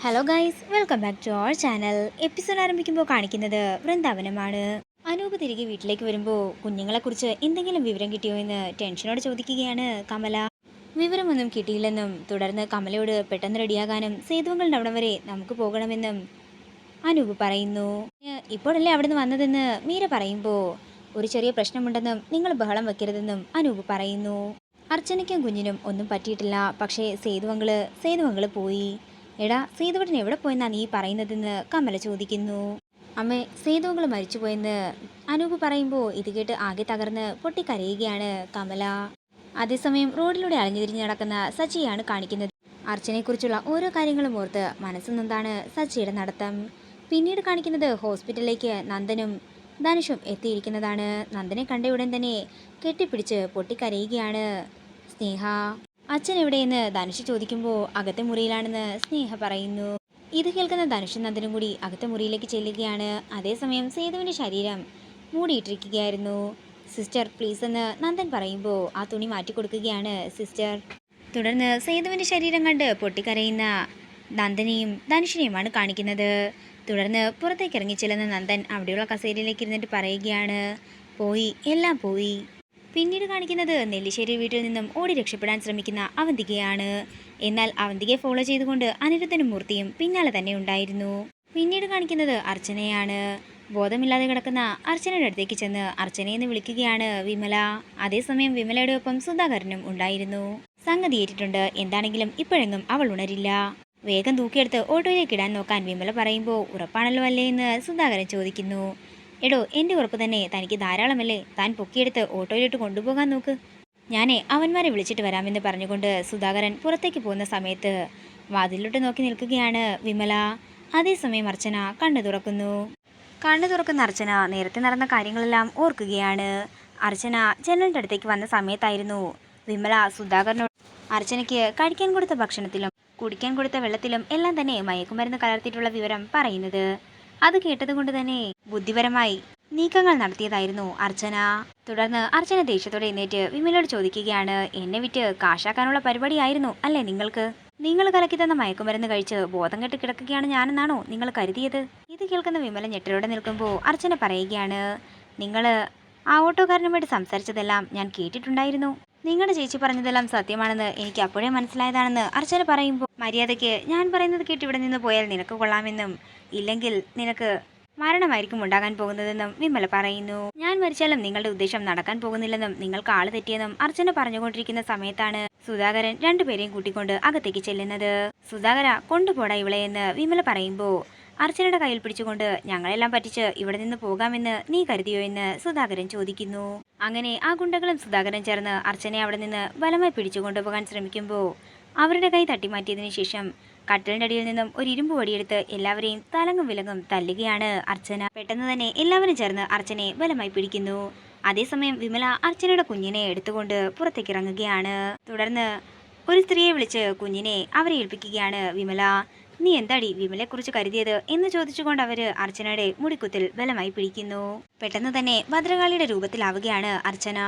Hello guys, welcome back to our channel. Episode ആരംഭിക്കുമ്പോൾ കാണിക്കുന്നത് വൃന്ദാവനമാണ്. അനൂപ് തിരികെ വീട്ടിലേക്ക് വരുമ്പോൾ കുഞ്ഞുങ്ങളെക്കുറിച്ച് എന്തെങ്കിലും വിവരം കിട്ടിയോ എന്ന് ടെൻഷനോടെ ചോദിക്കുകയാണ് കമല. വിവരമൊന്നും കിട്ടിയില്ലെന്നും തുടർന്ന് കമലയോട് പെട്ടെന്ന് റെഡിയാകാനും സേതുവങ്ങളുടെ അവിടം വരെ നമുക്ക് പോകണമെന്നും അനൂപ് പറയുന്നു. ഇപ്പോഴല്ലേ അവിടുന്ന് വന്നതെന്ന് മീര പറയുമ്പോൾ ഒരു ചെറിയ പ്രശ്നമുണ്ടെന്നും നിങ്ങൾ ബഹളം വെക്കരുതെന്നും അനൂപ് പറയുന്നു. അർച്ചനയ്ക്കും കുഞ്ഞിനും ഒന്നും പറ്റിയിട്ടില്ല, പക്ഷേ സേതുവങ്ങള് പോയി. എടാ, സേതുവട്ടൻ എവിടെ പോയെന്നാ നീ പറയുന്നതെന്ന് കമല ചോദിക്കുന്നു. അമ്മേ, സേതുവങ്ങൾ മരിച്ചുപോയെന്ന് അനൂപ് പറയുമ്പോൾ ഇത് കേട്ട് ആകെ തകർന്ന് പൊട്ടിക്കരയുകയാണ് കമല. അതേസമയം റോഡിലൂടെ അലഞ്ഞുതിരിഞ്ഞ് നടക്കുന്ന സച്ചിയാണ് കാണിക്കുന്നത്. അർച്ചനയെക്കുറിച്ചുള്ള ഓരോ കാര്യങ്ങളും ഓർത്ത് മനസ്സ് നൊന്താണ് സച്ചിയുടെ നടത്തം. പിന്നീട് കാണിക്കുന്നത് ഹോസ്പിറ്റലിലേക്ക് നന്ദനും ധനുഷും എത്തിയിരിക്കുന്നതാണ്. നന്ദനെ കണ്ട ഉടൻ തന്നെ കെട്ടിപ്പിടിച്ച് പൊട്ടിക്കരയുകയാണ് സ്നേഹ. അച്ഛൻ എവിടെയെന്ന് ധനുഷ് ചോദിക്കുമ്പോൾ അകത്തെ മുറിയിലാണെന്ന് സ്നേഹ പറയുന്നു. ഇത് കേൾക്കുന്ന ധനുഷും നന്ദനും കൂടി അകത്തെ മുറിയിലേക്ക് ചെല്ലുകയാണ്. അതേസമയം സേതുവിൻ്റെ ശരീരം മൂടിയിട്ടിരിക്കുകയായിരുന്നു. സിസ്റ്റർ പ്ലീസ് എന്ന് നന്ദൻ പറയുമ്പോൾ ആ തുണി മാറ്റിക്കൊടുക്കുകയാണ് സിസ്റ്റർ. തുടർന്ന് സേതുവിൻ്റെ ശരീരം കണ്ട് പൊട്ടിക്കരയുന്ന നന്ദനെയും ധനുഷിനെയുമാണ് കാണിക്കുന്നത്. തുടർന്ന് പുറത്തേക്ക് ഇറങ്ങിച്ചെല്ലുന്ന നന്ദൻ അവിടെയുള്ള കസേരയിലേക്ക് ഇരുന്നിട്ട് പറയുകയാണ്, പോയി, എല്ലാം പോയി. പിന്നീട് കാണിക്കുന്നത് നെല്ലിശ്ശേരി വീട്ടിൽ നിന്നും ഓടി രക്ഷപ്പെടാൻ ശ്രമിക്കുന്ന അവന്തികയാണ്. എന്നാൽ അവന്തികയെ ഫോളോ ചെയ്തുകൊണ്ട് അനിരുദ്ധനും മൂർത്തിയും പിന്നാലെ തന്നെ ഉണ്ടായിരുന്നു. പിന്നീട് കാണിക്കുന്നത് അർച്ചനയാണ്. ബോധമില്ലാതെ കിടക്കുന്ന അർച്ചനയുടെ അടുത്തേക്ക് ചെന്ന് അർച്ചനയെന്ന് വിളിക്കുകയാണ് വിമല. അതേസമയം വിമലയുടെ ഒപ്പം സുധാകരനും ഉണ്ടായിരുന്നു. സംഗതി ഏറ്റിട്ടുണ്ട്, എന്താണെങ്കിലും ഇപ്പോഴെങ്ങും അവൾ ഉണരില്ല. വേഗം തൂക്കിയെടുത്ത് ഓട്ടോയിലേക്ക് ഇടാൻ നോക്കാൻ വിമല പറയുമ്പോൾ ഉറപ്പാണല്ലോ അല്ലേ എന്ന് സുധാകരൻ ചോദിക്കുന്നു. എടോ, എൻ്റെ ഉറപ്പ് തന്നെ, തനിക്ക് ധാരാളമല്ലേ, താൻ പൊക്കിയെടുത്ത് ഓട്ടോയിലിട്ട് കൊണ്ടുപോകാൻ നോക്ക്. ഞാനേ അവന്മാരെ വിളിച്ചിട്ട് വരാമെന്ന് പറഞ്ഞുകൊണ്ട് സുധാകരൻ പുറത്തേക്ക് പോകുന്ന സമയത്ത് വാതിലോട്ട് നോക്കി നിൽക്കുകയാണ് വിമല. അതേസമയം അർച്ചന കണ്ണു തുറക്കുന്ന അർച്ചന നേരത്തെ നടന്ന കാര്യങ്ങളെല്ലാം ഓർക്കുകയാണ്. അർച്ചന ജനലിൻ്റെ അടുത്തേക്ക് വന്ന സമയത്തായിരുന്നു വിമല സുധാകരനോട് അർച്ചനയ്ക്ക് കഴിക്കാൻ കൊടുത്ത ഭക്ഷണത്തിലും കുടിക്കാൻ കൊടുത്ത വെള്ളത്തിലും എല്ലാം തന്നെ മയക്കുമരുന്ന് കലർത്തിയിട്ടുള്ള വിവരം പറയുന്നത്. അത് കേട്ടതുകൊണ്ട് തന്നെ ബുദ്ധിപരമായി നീക്കങ്ങൾ നടത്തിയതായിരുന്നു അർച്ചന. തുടർന്ന് അർച്ചന ദേഷ്യത്തോടെ എഴുന്നേറ്റ് വിമലോട് ചോദിക്കുകയാണ്, എന്നെ വിറ്റ് കാശാക്കാനുള്ള പരിപാടിയായിരുന്നു അല്ലേ നിങ്ങൾക്ക്? നിങ്ങൾ കലക്കി തന്ന മയക്കുമരുന്ന് കഴിച്ച് ബോധം കെട്ട് കിടക്കുകയാണ് ഞാനെന്നാണോ നിങ്ങൾ കരുതിയത്? ഇത് കേൾക്കുന്ന വിമല ഞെട്ടലോടെ നിൽക്കുമ്പോൾ അർച്ചന പറയുകയാണ്, നിങ്ങൾ ആ ഓട്ടോക്കാരനുമായിട്ട് സംസാരിച്ചതെല്ലാം ഞാൻ കേട്ടിട്ടുണ്ടായിരുന്നു. നിങ്ങളുടെ ചേച്ചി പറഞ്ഞതെല്ലാം സത്യമാണെന്ന് എനിക്ക് അപ്പോഴേ മനസ്സിലായതാണെന്ന് അർച്ചന പറയുമ്പോൾ, മര്യാദയ്ക്ക് ഞാൻ പറയുന്നത് കേട്ട് ഇവിടെ നിന്ന് പോയാൽ നിനക്ക് കൊള്ളാമെന്നും ഇല്ലെങ്കിൽ നിനക്ക് മരണമായിരിക്കും ഉണ്ടാകാൻ പോകുന്നതെന്നും വിമല പറയുന്നു. ഞാൻ മരിച്ചാലും നിങ്ങളുടെ ഉദ്ദേശം നടക്കാൻ പോകുന്നില്ലെന്നും നിങ്ങൾക്ക് ആള് തെറ്റിയെന്നും അർച്ചന പറഞ്ഞുകൊണ്ടിരിക്കുന്ന സമയത്താണ് സുധാകരൻ രണ്ടുപേരെയും കൂട്ടിക്കൊണ്ട് അകത്തേക്ക് ചെല്ലുന്നത്. സുധാകര, കൊണ്ടുപോടാ ഇവളെ എന്ന് വിമല പറയുമ്പോൾ അർച്ചനയുടെ കയ്യിൽ പിടിച്ചുകൊണ്ട് ഞങ്ങളെല്ലാം പറ്റിച്ച് ഇവിടെ നിന്ന് പോകാമെന്ന് നീ കരുതിയോ എന്ന് സുധാകരൻ ചോദിക്കുന്നു. അങ്ങനെ ആ ഗുണ്ടകളും സുധാകരൻ ചേർന്ന് അർച്ചനയെ അവിടെ നിന്ന് ബലമായി പിടിച്ചു കൊണ്ടുപോകാൻ ശ്രമിക്കുമ്പോൾ അവരുടെ കൈ തട്ടിമാറ്റിയതിനു ശേഷം കട്ടിലിൻ്റെ അടിയിൽ നിന്നും ഒരു ഇരുമ്പ് വടിയെടുത്ത് എല്ലാവരെയും തലങ്ങും വിലങ്ങും തല്ലുകയാണ് അർച്ചന. പെട്ടെന്ന് തന്നെ എല്ലാവരും ചേർന്ന് അർച്ചനയെ ബലമായി പിടിക്കുന്നു. അതേസമയം വിമല അർച്ചനയുടെ കുഞ്ഞിനെ എടുത്തുകൊണ്ട് പുറത്തേക്ക് ഇറങ്ങുകയാണ്. തുടർന്ന് ഒരു സ്ത്രീയെ വിളിച്ച് കുഞ്ഞിനെ അവരെ ഏൽപ്പിക്കുകയാണ് വിമല. നീ എന്താടി വിമലയെക്കുറിച്ച് കരുതിയത് എന്ന് ചോദിച്ചുകൊണ്ട് അവര് അർച്ചനയുടെ മുടിക്കുത്തിൽ ബലമായി പിടിക്കുന്നു. പെട്ടെന്ന് തന്നെ ഭദ്രകാളിയുടെ രൂപത്തിലാവുകയാണ് അർച്ചന.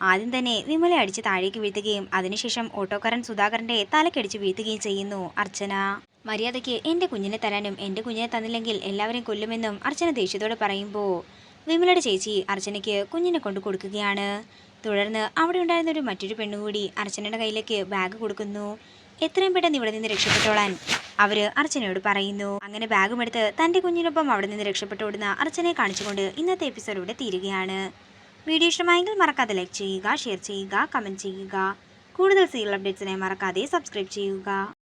ആദ്യം തന്നെ വിമലെ അടിച്ച് താഴേക്ക് വീഴ്ത്തുകയും അതിനുശേഷം ഓട്ടോക്കാരൻ സുധാകരന്റെ തലക്കടിച്ച് വീഴ്ത്തുകയും ചെയ്യുന്നു അർച്ചന. മര്യാദയ്ക്ക് എൻ്റെ കുഞ്ഞിനെ തരാനും എൻ്റെ കുഞ്ഞിനെ തന്നില്ലെങ്കിൽ എല്ലാവരെയും കൊല്ലുമെന്നും അർച്ചന ദേഷ്യത്തോടെ പറയുമ്പോൾ വിമലയുടെ ചേച്ചി അർച്ചനയ്ക്ക് കുഞ്ഞിനെ കൊണ്ട് കൊടുക്കുകയാണ്. തുടർന്ന് അവിടെ ഉണ്ടായിരുന്ന മറ്റൊരു പെണ്ണുകൂടി അർച്ചനയുടെ കയ്യിലേക്ക് ബാഗ് കൊടുക്കുന്നു. എത്രയും പെട്ടെന്ന് ഇവിടെ നിന്ന് രക്ഷപ്പെട്ടോളാൻ അവര് അർച്ചനയോട് പറയുന്നു. അങ്ങനെ ബാഗും എടുത്ത് തൻ്റെ കുഞ്ഞിനൊപ്പം അവിടെ നിന്ന് രക്ഷപ്പെട്ടോടുന്ന അർച്ചനയെ കാണിച്ചുകൊണ്ട് ഇന്നത്തെ എപ്പിസോഡ് ഇവിടെ തീരുകയാണ്. വീഡിയോ ഇഷ്ടമായെങ്കിൽ മറക്കാതെ ലൈക്ക് ചെയ്യുക, ഷെയർ ചെയ്യുക, കമൻറ്റ് ചെയ്യുക. കൂടുതൽ സീരിയൽ അപ്ഡേറ്റ്സിനായി മറക്കാതെ സബ്സ്ക്രൈബ് ചെയ്യുക.